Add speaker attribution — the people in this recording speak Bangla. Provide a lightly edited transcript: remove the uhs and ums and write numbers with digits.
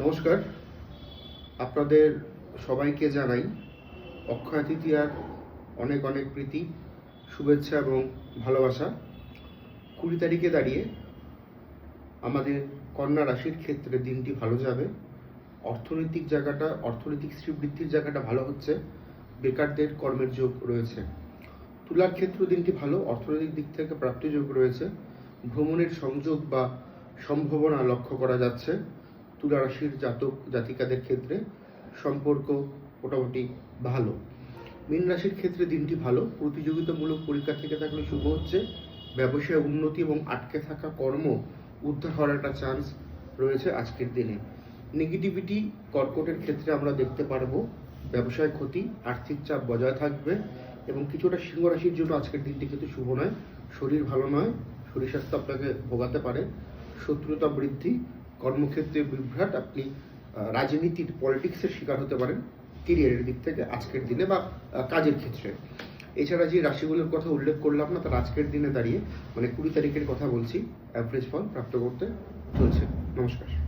Speaker 1: নমস্কার, আপনাদের সবাইকে জানাই অক্ষয় তৃতীয়ার অনেক অনেক প্রীতি, শুভেচ্ছা এবং ভালোবাসা। 20 তারিখে দাঁড়িয়ে আমাদের কন্যা রাশির ক্ষেত্রে দিনটি ভালো যাবে। অর্থনৈতিক শ্রীবৃদ্ধির জায়গাটা ভালো হচ্ছে, বেকারদের কর্মের যোগ রয়েছে। তুলার ক্ষেত্র দিনটি ভালো, অর্থনৈতিক দিক থেকে প্রাপ্তি যোগ রয়েছে, ভ্রমণের সংযোগ বা সম্ভাবনা লক্ষ্য করা যাচ্ছে। তুলা রাশির জাতিকাদের ক্ষেত্রে সম্পর্ক মোটামুটি ভালো। মীন রাশির ক্ষেত্রে দিনটি ভালো, প্রতিযোগিতামূলক পরীক্ষা থেকে থাকলে শুভ হচ্ছে, ব্যবসায় উন্নতি এবং আটকে থাকা কর্ম উদ্ধার হওয়ার একটা চান্স রয়েছে আজকের দিনে। নেগেটিভিটি কর্কটের ক্ষেত্রে আমরা দেখতে পারবো, ব্যবসায় ক্ষতি, আর্থিক চাপ বজায় থাকবে এবং কিছুটা সিংহ রাশির জন্য আজকের দিনটি কিন্তু শুভ নয়। শরীর ভালো নয়, শরীর স্বাস্থ্য আপনাকে ভোগাতে পারে, শত্রুতা বৃদ্ধি, কর্মক্ষেত্রে বিভ্রাট, আপনি রাজনীতির পলিটিক্সের শিকার হতে পারেন কেরিয়ারের দিক থেকে আজকের দিনে বা কাজের ক্ষেত্রে। এছাড়া যে রাশিগুলোর কথা উল্লেখ করলাম না, তার আজকের দিনে দাঁড়িয়ে 20 তারিখের কথা বলছি, অ্যাভারেজ ফল প্রাপ্ত করতে চলছে। নমস্কার।